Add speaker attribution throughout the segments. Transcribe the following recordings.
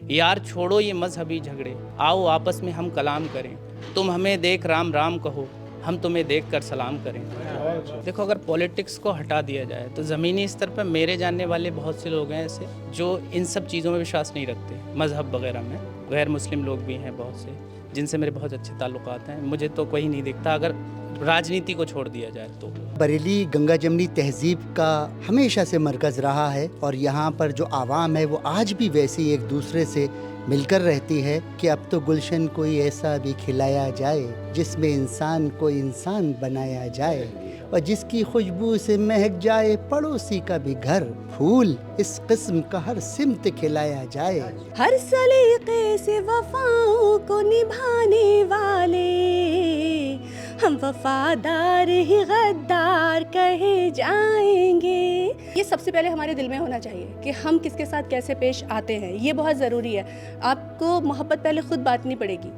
Speaker 1: यार छोड़ो ये मजहबी झगड़े, आओ आपस में हम कलाम करें। तुम हमें देख राम राम कहो, हम तुम्हें देख कर सलाम करें। देखो, अगर पॉलिटिक्स को हटा दिया जाए तो ज़मीनी स्तर पर मेरे जानने वाले बहुत से लोग हैं ऐसे जो इन सब चीज़ों में विश्वास नहीं रखते, मज़हब वगैरह में। गैर मुस्लिम लोग भी हैं बहुत से जिनसे मेरे बहुत अच्छे ताल्लुकात हैं। मुझे तो कोई नहीं दिखता अगर राजनीति को छोड़ दिया जाए तो।
Speaker 2: बरेली गंगा जमनी तहजीब का हमेशा से मरकज़ रहा है और यहाँ पर जो आवाम है वो आज भी वैसे ही एक दूसरे से मिलकर रहती है कि अब तो गुलशन कोई ऐसा भी खिलाया जाए जिसमें इंसान को इंसान बनाया जाए और जिसकी खुशबू से महक जाए पड़ोसी का भी घर। फूल इस किस्म का हर सिमत खिलाया जाए।
Speaker 3: हर सलीके से वफाओं को निभाने वाले हम वफादार ही गद्दार कहे जाएंगे। ये सबसे पहले हमारे दिल में होना चाहिए कि हम किसके साथ कैसे पेश आते हैं, ये बहुत ज़रूरी है। आपको मोहब्बत पहले खुद बांटनी पड़ेगी,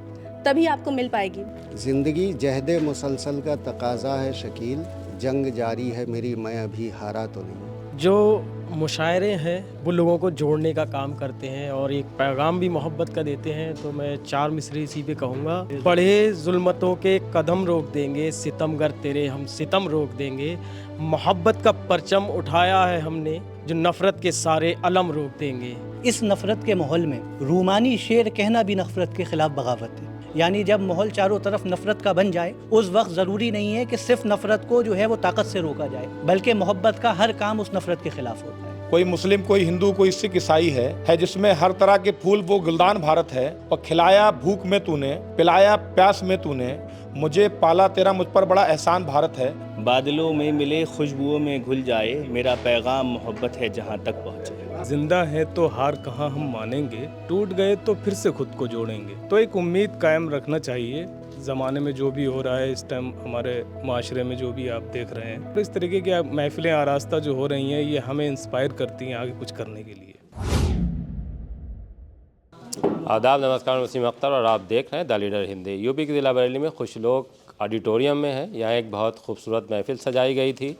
Speaker 3: तभी आपको मिल पाएगी।
Speaker 4: ज़िंदगी जहद मुसलसल का तकाज़ा है शकील, जंग जारी है मेरी मैं अभी हारा तो नहीं।
Speaker 5: जो मुशायरे हैं वो लोगों को जोड़ने का काम करते हैं और एक पैगाम भी मोहब्बत का देते हैं। तो मैं 4 मिसरे इसी पे कहूँगा। बढ़े जुल्मतों के कदम रोक देंगे, सितमगर तेरे हम सितम रोक देंगे। मोहब्बत का परचम उठाया है हमने, जो नफ़रत के सारे अलम रोक देंगे।
Speaker 6: इस नफ़रत के माहौल में रूमानी शेर कहना भी नफ़रत के ख़िलाफ़ बगावत है। यानी जब माहौल चारों तरफ नफ़रत का बन जाए उस वक्त ज़रूरी नहीं है कि सिर्फ नफ़रत को जो है वो ताकत से रोका जाए, बल्कि मोहब्बत का हर काम उस नफ़रत के ख़िलाफ़ होता है।
Speaker 7: कोई मुस्लिम, कोई हिंदू, कोई सिख, ईसाई है जिसमें हर तरह के फूल वो गुलदान भारत है। और खिलाया भूख में तूने, पिलाया प्यास में तूने, मुझे पाला तेरा मुझ पर बड़ा एहसान भारत है।
Speaker 8: बादलों में मिले खुशबुओं में घुल जाए, मेरा पैगाम मोहब्बत है जहाँ तक पहुँचे।
Speaker 5: जिंदा है तो हार कहाँ हम मानेंगे, टूट गए तो फिर से खुद को जोड़ेंगे। तो एक उम्मीद कायम रखना चाहिए। ज़माने में जो भी हो रहा है इस टाइम, हमारे माशरे में जो भी आप देख रहे हैं, तो इस तरीके की महफिलें आरास्ता जो हो रही हैं ये हमें इंस्पायर करती हैं आगे कुछ करने के लिए।
Speaker 9: आदाब, नमस्कार, वसीम अख्तर और आप देख रहे हैं द लीडर हिंदी। यूपी के ज़िला बरेली में कुछ लोग ऑडिटोरियम में हैं। यहाँ एक बहुत खूबसूरत महफिल सजाई गई थी।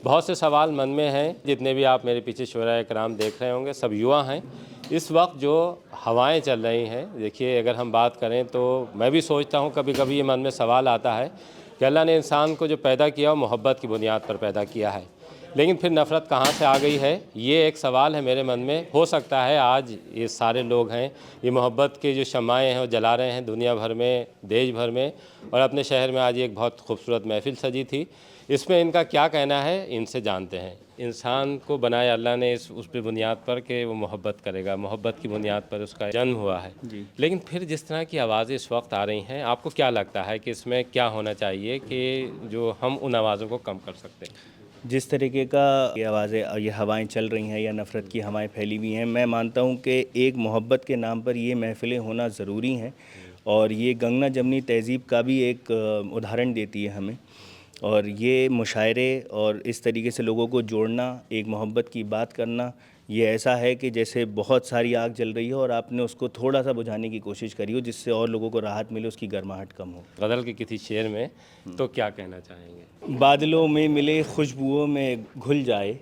Speaker 9: बहुत से सवाल मन में हैं। जितने भी आप मेरे पीछे शुरा कराम देख रहे होंगे सब युवा हैं। इस वक्त जो हवाएं चल रही हैं, देखिए अगर हम बात करें तो मैं भी सोचता हूँ कभी कभी ये मन में सवाल आता है कि अल्लाह ने इंसान को जो पैदा किया वो मोहब्बत की बुनियाद पर पैदा किया है, लेकिन फिर नफ़रत कहाँ से आ गई है, ये एक सवाल है मेरे मन में। हो सकता है आज ये सारे लोग हैं ये मोहब्बत के जो शम्माएँ हैं वो जला रहे हैं दुनिया भर में, देश भर में, और अपने शहर में आज एक बहुत खूबसूरत महफिल सजी थी। इसमें इनका क्या कहना है इनसे जानते हैं। इंसान को बनाया अल्लाह ने उस पर बुनियाद पर कि वो मोहब्बत करेगा, मोहब्बत की बुनियाद पर उसका जन्म हुआ है। लेकिन फिर जिस तरह की आवाज़ें इस वक्त आ रही हैं, आपको क्या लगता है कि इसमें क्या होना चाहिए कि जो हम उन आवाज़ों को कम कर सकते हैं?
Speaker 8: जिस तरीके का ये आवाज़ें, ये हवाएं चल रही हैं या नफ़रत की हवाएं फैली हुई हैं, मैं मानता हूं कि एक मोहब्बत के नाम पर ये महफ़िलें होना ज़रूरी हैं। और ये गंगा जमनी तहज़ीब का भी एक उदाहरण देती है हमें। और ये मुशायरे और इस तरीके से लोगों को जोड़ना, एक मोहब्बत की बात करना, ये ऐसा है कि जैसे बहुत सारी आग जल रही हो और आपने उसको थोड़ा सा बुझाने की कोशिश करी हो जिससे और लोगों को राहत मिले, उसकी गर्माहट कम हो।
Speaker 9: गज़ल के किसी शेर में तो क्या कहना चाहेंगे?
Speaker 8: बादलों में मिले खुशबुओं में घुल जाए,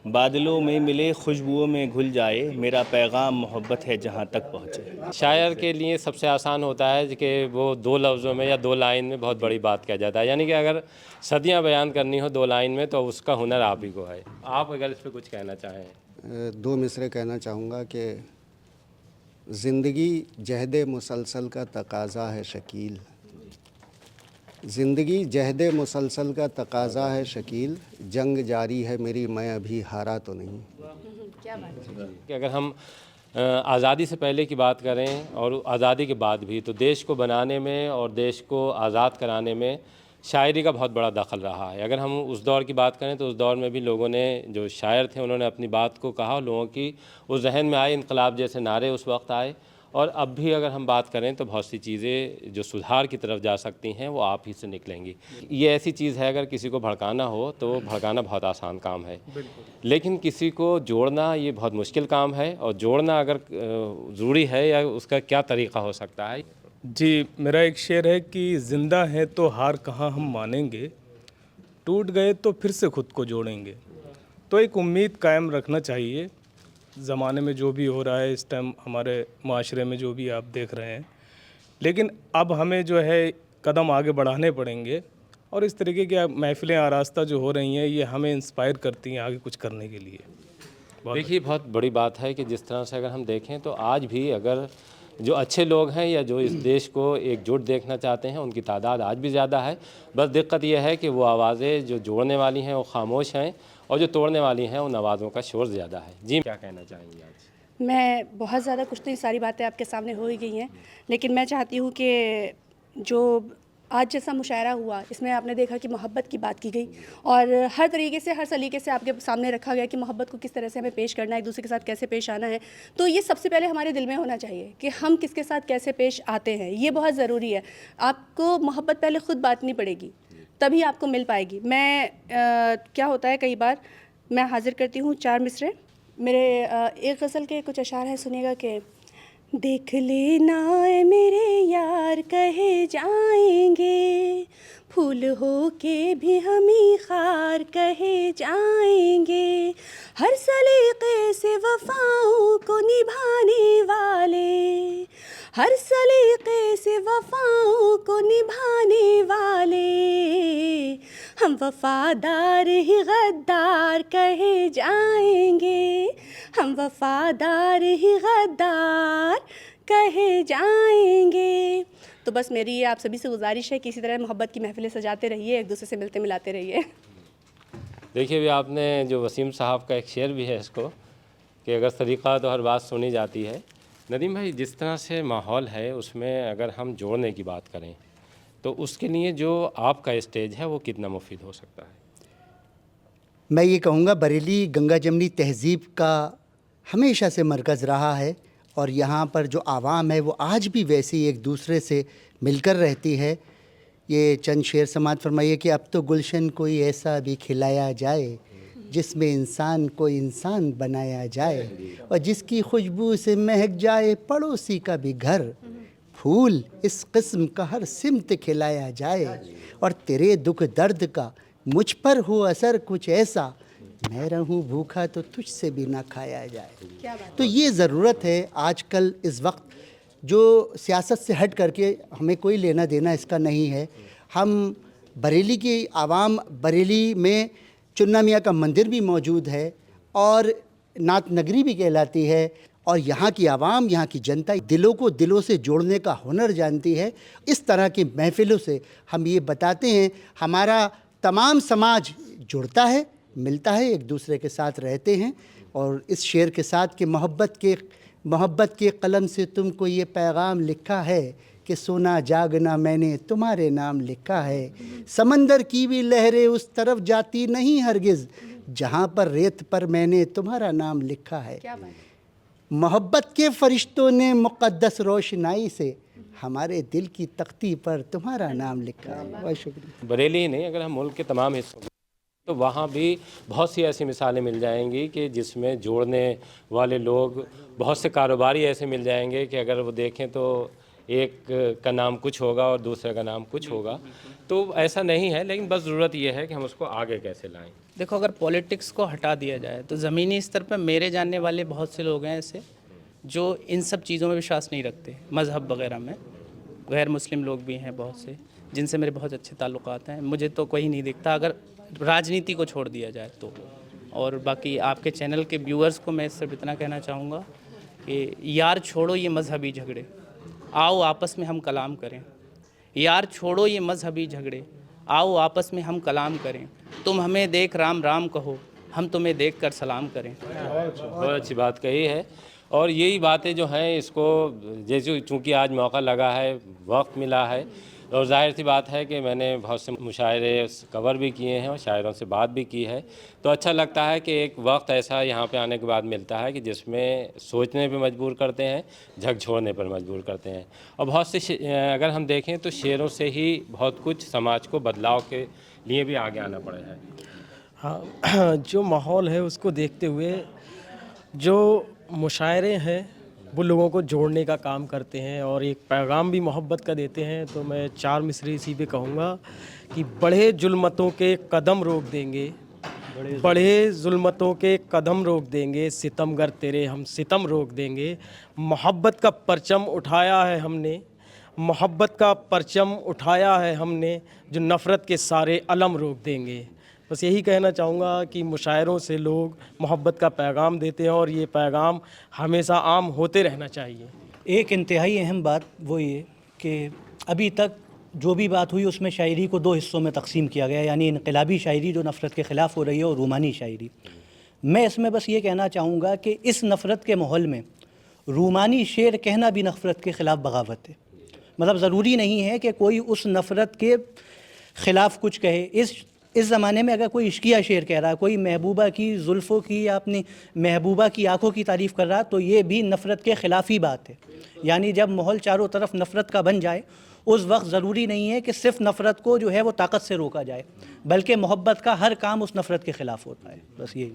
Speaker 8: बादलों में मिले खुशबुओं में घुल जाए, मेरा पैगाम मोहब्बत है जहाँ तक पहुँचे।
Speaker 9: शायर के लिए सबसे आसान होता है कि वो 2 लफ्ज़ों में या 2 लाइन में बहुत बड़ी बात कह जाता है। यानी कि अगर सदियाँ बयान करनी हो 2 लाइन में तो उसका हुनर आप ही को है। आप अगर इस पर कुछ कहना चाहें।
Speaker 4: 2 मिसरे कहना चाहूँगा कि ज़िंदगी जहद मुसलसल का तकाज़ा है शकील, ज़िंदगी जहद मुसलसल का तकाज़ा है शकील, जंग जारी है मेरी मैं अभी हारा तो नहीं।
Speaker 3: क्या बात है।
Speaker 9: कि अगर हम आज़ादी से पहले की बात करें और आज़ादी के बाद भी, तो देश को बनाने में और देश को आज़ाद कराने में शायरी का बहुत बड़ा दखल रहा है। अगर हम उस दौर की बात करें तो उस दौर में भी लोगों ने, जो शायर थे, उन्होंने अपनी बात को कहा। लोगों की उस जहन में आए, इनकलाब जैसे नारे उस वक्त आए। और अब भी अगर हम बात करें तो बहुत सी चीज़ें जो सुधार की तरफ जा सकती हैं वो आप ही से निकलेंगी। ये ऐसी चीज़ है, अगर किसी को भड़काना हो तो भड़काना बहुत आसान काम है, लेकिन किसी को जोड़ना ये बहुत मुश्किल काम है। और जोड़ना अगर ज़रूरी है या उसका क्या तरीक़ा हो सकता है?
Speaker 5: जी, मेरा एक शेर है कि ज़िंदा है तो हार कहाँ हम मानेंगे, टूट गए तो फिर से खुद को जोड़ेंगे। तो एक उम्मीद कायम रखना चाहिए।
Speaker 10: ज़माने में जो भी हो रहा है, इस टाइम हमारे माशरे में जो भी आप देख रहे हैं, लेकिन अब हमें जो है कदम आगे बढ़ाने पड़ेंगे और इस तरीके की महफिलें आरास्ता जो हो रही हैं ये हमें इंस्पायर करती हैं आगे कुछ करने के लिए।
Speaker 9: देखिए, बहुत बड़ी बात है कि जिस तरह से अगर हम देखें तो आज भी अगर जो अच्छे लोग हैं या जो इस देश को एकजुट देखना चाहते हैं उनकी तादाद आज भी ज़्यादा है। बस दिक्कत यह है कि वो आवाज़ें जो जोड़ने वाली हैं वो खामोश हैं और जो तोड़ने वाली हैं उन आवाज़ों का शोर ज़्यादा है। जी, क्या कहना चाहेंगे आज?
Speaker 3: मैं बहुत ज़्यादा कुछ तो ये सारी बातें आपके सामने हो ही गई हैं, लेकिन मैं चाहती हूँ कि जो आज जैसा मुशायरा हुआ इसमें आपने देखा कि मोहब्बत की बात की गई और हर तरीके से, हर सलीके से आपके सामने रखा गया कि मोहब्बत को किस तरह से हमें पेश करना है, एक दूसरे के साथ कैसे पेश आना है। तो ये सबसे पहले हमारे दिल में होना चाहिए कि हम किसके साथ कैसे पेश आते हैं, ये बहुत ज़रूरी है। आपको मोहब्बत पहले ख़ुद बांटनी पड़ेगी, तभी आपको मिल पाएगी। मैं क्या होता है, कई बार मैं हाज़िर करती हूँ 4 मिसरे। मेरे एक गज़ल के कुछ अशार हैं, सुनिएगा कि देख लेना ए मेरे यार कहे जाएंगे, फूल हो के भी हम ही खार कहे जाएंगे, हर सलीके से वफ़ाओं को निभाने वाले, हर सलीके से वफ़ाओं को निभाने वाले, हम वफ़ादार ही गद्दार कहे जाएंगे, हम वफ़ादार ही गद्दार कहे जाएंगे। तो बस मेरी ये आप सभी से गुजारिश है कि इसी तरह मोहब्बत की महफिलें सजाते रहिए, एक दूसरे से मिलते मिलाते रहिए।
Speaker 9: देखिए, भी आपने जो वसीम साहब का एक शेर भी है इसको कि अगर तरीक़ा तो हर बात सुनी जाती है। नदीम भाई, जिस तरह से माहौल है उसमें अगर हम जोड़ने की बात करें तो उसके लिए जो आपका स्टेज है वो कितना मुफीद हो सकता है?
Speaker 2: मैं ये कहूँगा बरेली गंगा जमनी तहज़ीब का हमेशा से मरकज़ रहा है और यहाँ पर जो आवाम है वो आज भी वैसे ही एक दूसरे से मिलकर रहती है। ये चंद शेर समात फरमाइए कि अब तो गुलशन कोई ऐसा भी खिलाया जाए जिसमें इंसान को इंसान बनाया जाए, और जिसकी खुशबू से महक जाए पड़ोसी का भी घर, फूल इस किस्म का हर सिमत खिलाया जाए, और तेरे दुख दर्द का मुझ पर हो असर कुछ ऐसा, मैं रहूं भूखा तो तुझसे भी ना खाया जाए। तो ये ज़रूरत है आजकल इस वक्त, जो सियासत से हट करके हमें कोई लेना देना इसका नहीं है। हम बरेली की आवाम, बरेली में चुन्ना मियाँ का मंदिर भी मौजूद है और नात नगरी भी कहलाती है, और यहाँ की आवाम, यहाँ की जनता दिलों को दिलों से जोड़ने का हुनर जानती है। इस तरह की महफिलों से हम ये बताते हैं हमारा तमाम समाज जुड़ता है, मिलता है, एक दूसरे के साथ रहते हैं। और इस शेर के साथ कि मोहब्बत के कलम से तुमको ये पैगाम लिखा है कि सोना जागना मैंने तुम्हारे नाम लिखा है, समंदर की भी लहरें उस तरफ जाती नहीं हरगिज़ जहाँ पर रेत पर मैंने तुम्हारा नाम लिखा है। मोहब्बत के फरिश्तों ने मुक़द्दस रोशनाई से हमारे दिल की तख्ती पर तुम्हारा नाम लिखा है। बहुत शुक्रिया।
Speaker 9: बरेली ही नहीं, अगर हम मुल्क के तमाम हिस्सों तो वहाँ भी बहुत सी ऐसी मिसालें मिल जाएंगी कि जिसमें जोड़ने वाले लोग, बहुत से कारोबारी ऐसे मिल जाएंगे कि अगर वो देखें तो एक का नाम कुछ होगा और दूसरे का नाम कुछ होगा। तो ऐसा नहीं है, लेकिन बस ज़रूरत यह है कि हम उसको आगे कैसे लाएं।
Speaker 1: देखो, अगर पॉलिटिक्स को हटा दिया जाए तो ज़मीनी स्तर पर मेरे जानने वाले बहुत से लोग हैं ऐसे जो इन सब चीज़ों में विश्वास नहीं रखते, मज़हब वगैरह में। गैर मुस्लिम लोग भी हैं बहुत से जिनसे मेरे बहुत अच्छे ताल्लुकात हैं। मुझे तो कोई नहीं दिखता अगर राजनीति को छोड़ दिया जाए तो। और बाकी आपके चैनल के व्यूअर्स को मैं सिर्फ इतना कहना चाहूँगा कि यार छोड़ो ये मजहबी झगड़े, आओ आपस में हम कलाम करें। यार छोड़ो ये मजहबी झगड़े, आओ आपस में हम कलाम करें। तुम हमें देख राम राम कहो, हम तुम्हें देख कर सलाम करें।
Speaker 9: बहुत अच्छी बात कही है। और यही बातें जो हैं इसको जैसे चूँकि आज मौका लगा है, वक्त मिला है, और ज़ाहिर सी बात है कि मैंने बहुत से मुशायरे कवर भी किए हैं और शायरों से बात भी की है, तो अच्छा लगता है कि एक वक्त ऐसा यहाँ पे आने के बाद मिलता है कि जिसमें सोचने पे मजबूर करते हैं, झकझोरने पर मजबूर करते हैं। और बहुत से अगर हम देखें तो शेरों से ही बहुत कुछ समाज को बदलाव के लिए भी आगे आना पड़ा है।
Speaker 5: हाँ, जो माहौल है उसको देखते हुए जो मुशायरे हैं वो लोगों को जोड़ने का काम करते हैं और एक पैगाम भी मोहब्बत का देते हैं। तो मैं 4 मिसरे इसी पे कहूँगा कि बड़े जुल्मतों के कदम रोक देंगे, बढ़े जुल्मतों के कदम रोक देंगे, सितमगर तेरे हम सितम रोक देंगे। मोहब्बत का परचम उठाया है हमने, मोहब्बत का परचम उठाया है हमने, जो नफ़रत के सारे अलम रोक देंगे। बस यही कहना चाहूँगा कि मुशायरों से लोग मोहब्बत का पैगाम देते हैं और ये पैगाम हमेशा आम होते रहना चाहिए।
Speaker 6: एक इंतहाई अहम बात वो ये कि अभी तक जो भी बात हुई उसमें शायरी को दो हिस्सों में तकसीम किया गया, यानी इनकलाबी शायरी जो नफ़रत के ख़िलाफ़ हो रही है और रूमानी शायरी। मैं इसमें बस ये कहना चाहूँगा कि इस नफ़रत के माहौल में रूमानी शेर कहना भी नफ़रत के ख़िलाफ़ बगावत है। मतलब ज़रूरी नहीं है कि कोई उस नफ़रत के ख़िलाफ़ कुछ कहे। इस ज़माने में अगर कोई इश्किया शेर कह रहा है, कोई महबूबा की जुल्फ़ों की या अपनी महबूबा की आंखों की तारीफ़ कर रहा है, तो ये भी नफ़रत के ख़िलाफ़ ही बात है। यानी जब माहौल चारों तरफ नफ़रत का बन जाए उस वक्त ज़रूरी नहीं है कि सिर्फ़ नफ़रत को जो है वो ताकत से रोका जाए, बल्कि मोहब्बत का हर काम उस नफ़रत के ख़िलाफ़ होता है। बस यही।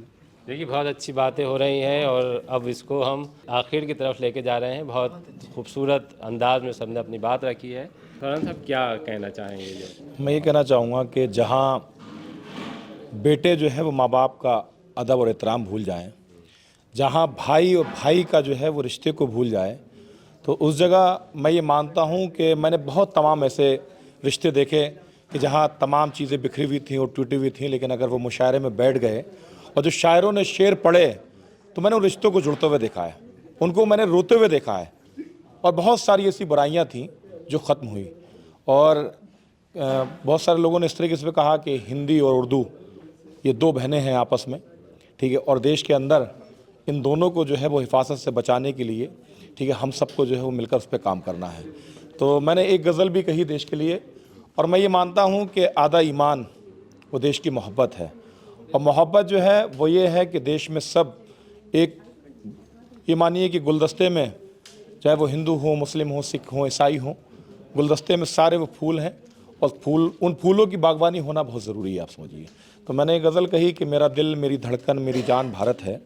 Speaker 9: देखिए बहुत अच्छी बातें हो रही हैं और अब इसको हम आखिर की तरफ लेके जा रहे हैं। बहुत खूबसूरत अंदाज में सबने अपनी बात रखी है। फरहान साहब क्या कहना चाहेंगे?
Speaker 7: मैं ये कहना चाहूँगा कि जहाँ बेटे जो है वो माँ बाप का अदब और एहतराम भूल जाएं, जहाँ भाई और भाई का जो है वो रिश्ते को भूल जाए, तो उस जगह मैं ये मानता हूँ कि मैंने बहुत तमाम ऐसे रिश्ते देखे कि जहाँ तमाम चीज़ें बिखरी हुई थीं और टूटी हुई थीं, लेकिन अगर वो मुशायरे में बैठ गए और जो शायरों ने शेर पढ़े तो मैंने उन रिश्तों को जुड़ते हुए देखा है, उनको मैंने रोते हुए देखा है। और बहुत सारी ऐसी बुराइयाँ थीं जो ख़त्म हुई। और बहुत सारे लोगों ने इस तरीके से कहा कि हिंदी और उर्दू ये दो बहनें हैं आपस में, ठीक है, और देश के अंदर इन दोनों को जो है वो हिफाजत से बचाने के लिए, ठीक है, हम सबको जो है वो मिलकर उस पर काम करना है। तो मैंने एक गज़ल भी कही देश के लिए, और मैं ये मानता हूँ कि आधा ईमान वो देश की मोहब्बत है। और मोहब्बत जो है वो ये है कि देश में सब एक, ये मानिए कि गुलदस्ते में चाहे वो हिंदू हो, मुस्लिम हो, सिख हो, ईसाई हो, गुलदस्ते में सारे वो फूल हैं और उन फूलों की बागवानी होना बहुत ज़रूरी है, आप समझिए। तो मैंने एक गज़ल कही कि मेरा दिल, मेरी धड़कन, मेरी जान भारत है,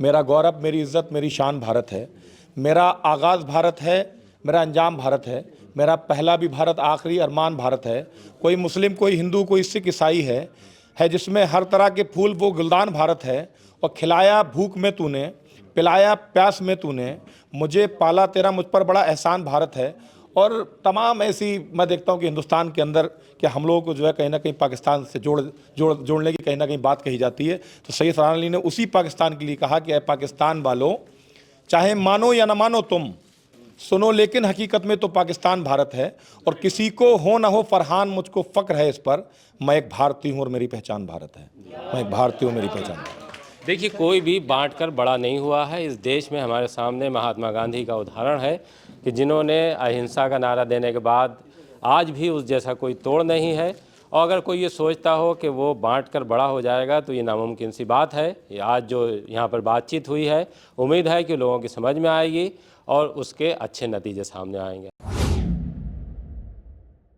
Speaker 7: मेरा गौरव, मेरी इज़्ज़त, मेरी शान भारत है, मेरा आगाज़ भारत है, मेरा अंजाम भारत है, मेरा पहला भी भारत, आखिरी अरमान भारत है। कोई मुस्लिम, कोई हिंदू, कोई सिख, ईसाई है जिसमें हर तरह के फूल वो गुलदान भारत है। और खिलाया भूख में तूने, पिलाया प्यास में तूने, मुझे पाला तेरा मुझ पर बड़ा एहसान भारत है। और तमाम ऐसी मैं देखता हूँ कि हिंदुस्तान के अंदर कि हम लोगों को जो है कहीं ना कहीं पाकिस्तान से जोड़ने की कहीं ना कहीं बात कही जाती है। तो सैयद फरहान अली ने उसी पाकिस्तान के लिए कहा कि पाकिस्तान वालों, चाहे मानो या न मानो तुम, सुनो लेकिन हकीकत में तो पाकिस्तान भारत है। और किसी को हो ना हो फरहान, मुझको फ़क्र है इस पर, मैं एक भारतीय हूँ और मेरी पहचान भारत है। मैं एक भारतीय हूँ, मेरी पहचान।
Speaker 9: देखिए कोई भी बांटकर बड़ा नहीं हुआ है। इस देश में हमारे सामने महात्मा गांधी का उदाहरण है कि जिन्होंने अहिंसा का नारा देने के बाद आज भी उस जैसा कोई तोड़ नहीं है। और अगर कोई ये सोचता हो कि वो बांटकर बड़ा हो जाएगा तो ये नामुमकिन सी बात है। ये आज जो यहाँ पर बातचीत हुई है, उम्मीद है कि लोगों की समझ में आएगी और उसके अच्छे नतीजे सामने आएंगे।